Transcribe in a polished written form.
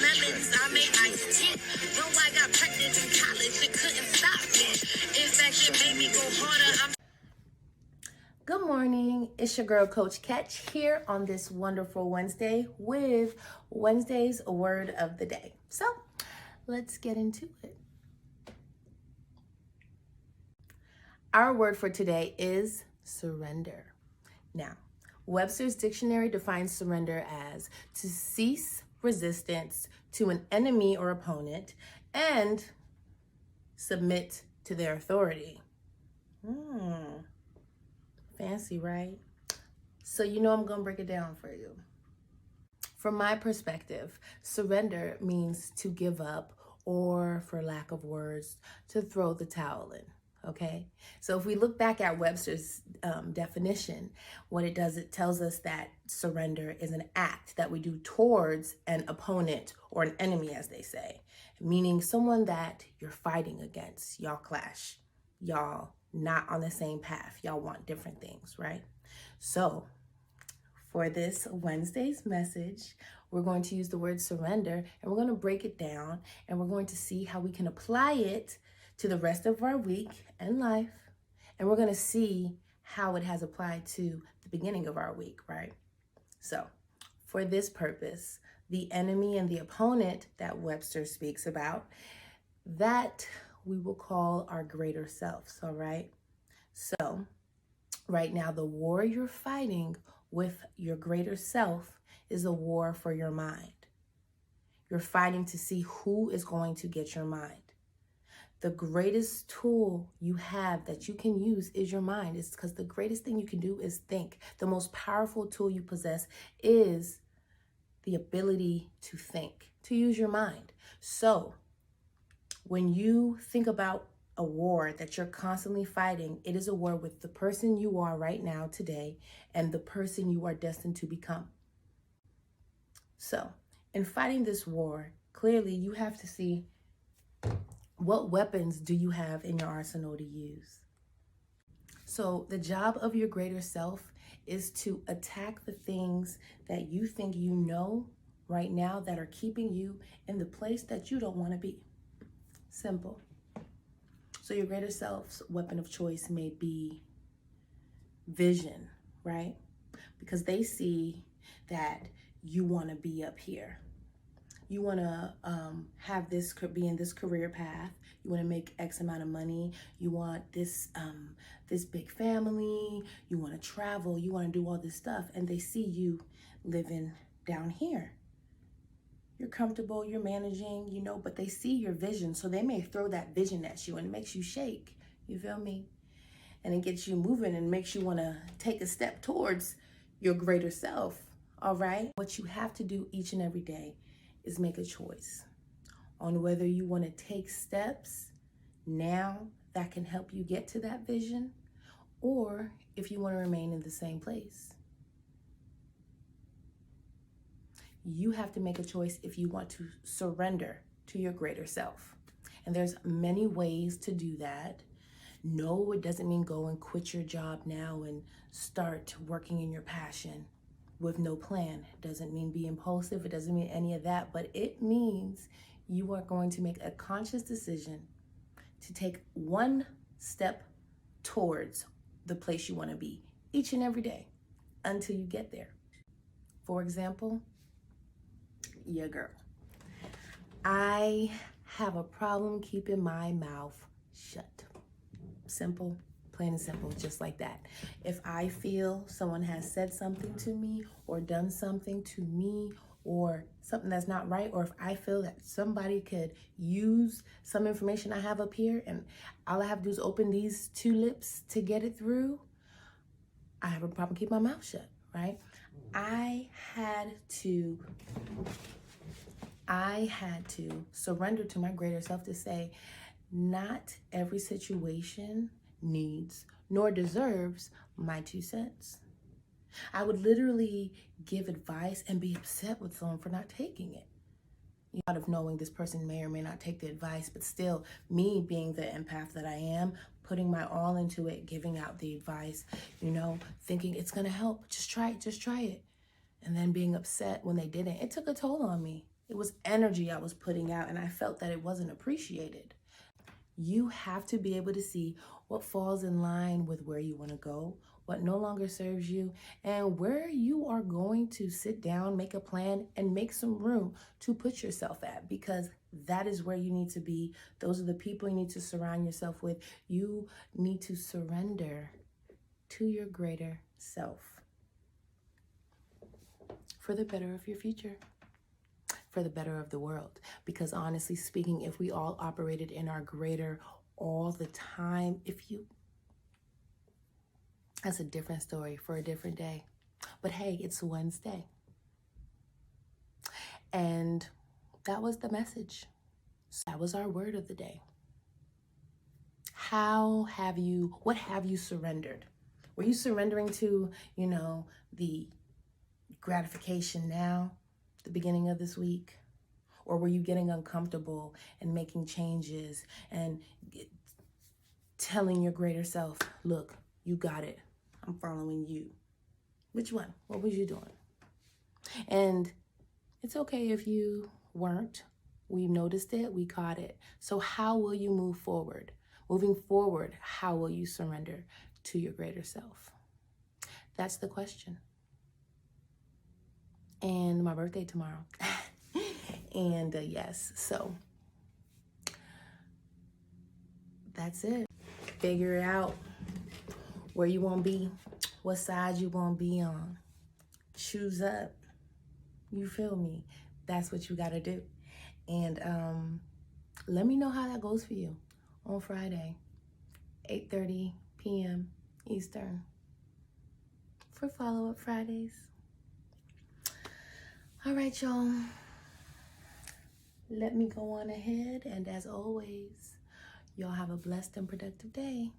lemons, I made iced tea. Though I got pregnant in college, it couldn't stop me. In fact, it made me go harder. Good morning, it's your girl Coach Ketch here on this wonderful Wednesday with Wednesday's word of the day. So let's get into it. Our word for today is surrender. Now, Webster's dictionary defines surrender as to cease resistance to an enemy or opponent and submit to their authority. Fancy, right? So I'm going to break it down for you. From my perspective, surrender means to give up or, for lack of words, to throw the towel in. Okay, so if we look back at Webster's definition, what it does, it tells us that surrender is an act that we do towards an opponent or an enemy, as they say, meaning someone that you're fighting against. Y'all clash, y'all not on the same path, y'all want different things, right? So for this Wednesday's message, we're going to use the word surrender and we're going to break it down and we're going to see how we can apply it to the rest of our week and life. And we're going to see how it has applied to the beginning of our week, right? So for this purpose, the enemy and the opponent that Webster speaks about, that we will call our greater selves, all right? So right now, the war you're fighting with your greater self is a war for your mind. You're fighting to see who is going to get your mind. The greatest tool you have that you can use is your mind. It's because the greatest thing you can do is think. The most powerful tool you possess is the ability to think, to use your mind. So when you think about a war that you're constantly fighting, it is a war with the person you are right now today and the person you are destined to become. So in fighting this war, clearly you have to see what weapons do you have in your arsenal to use. So the job of your greater self is to attack the things that you think you know right now that are keeping you in the place that you don't want to be. Simple. So your greater self's weapon of choice may be vision, right? Because they see that you want to be up here. You want to be in this career path. You want to make X amount of money. You want this big family. You want to travel. You want to do all this stuff. And they see you living down here. You're comfortable, you're managing, but they see your vision. So they may throw that vision at you and it makes you shake. You feel me? And it gets you moving and makes you want to take a step towards your greater self. All right? What you have to do each and every day is make a choice on whether you want to take steps now that can help you get to that vision, or if you want to remain in the same place. You have to make a choice if you want to surrender to your greater self. And there's many ways to do that. No, it doesn't mean go and quit your job now and start working in your passion with no plan. It doesn't mean be impulsive. It doesn't mean any of that, but it means you are going to make a conscious decision to take one step towards the place you want to be each and every day until you get there. For example, your girl. I have a problem keeping my mouth shut. Simple. Plain and simple, just like that. If I feel someone has said something to me or done something to me or something that's not right, or if I feel that somebody could use some information I have up here and all I have to do is open these two lips to get it through, I have a problem keeping my mouth shut, right? I had to surrender to my greater self to say, not every situation needs nor deserves my 2 cents. I would literally give advice and be upset with someone for not taking it. Out of knowing this person may or may not take the advice, but still me being the empath that I am, putting my all into it, giving out the advice, thinking it's gonna help, just try it. And then being upset when they didn't. It took a toll on me. It was energy I was putting out, and I felt that it wasn't appreciated. You have to be able to see what falls in line with where you want to go, what no longer serves you, and where you are going to sit down, make a plan, and make some room to put yourself at, because that is where you need to be. Those are the people you need to surround yourself with. You need to surrender to your greater self for the better of your future, for the better of the world. Because honestly speaking, if we all operated in our greater all the time, that's a different story for a different day. But hey, it's Wednesday. And that was the message. That was our word of the day. What have you surrendered? Were you surrendering to, the gratification now, the beginning of this week? Or were you getting uncomfortable and making changes and telling your greater self, look, you got it. I'm following you. Which one? What was you doing? And it's okay if you weren't. We noticed it, we caught it. So how will you move forward? Moving forward, how will you surrender to your greater self? That's the question. And my birthday tomorrow. And yes, so that's it. Figure out where you want to be, what side you want to be on. Choose up. You feel me? That's what you got to do. And let me know how that goes for you on Friday, 8:30 p.m. Eastern, for follow-up Fridays. All right, y'all. Let me go on ahead. And as always, y'all have a blessed and productive day.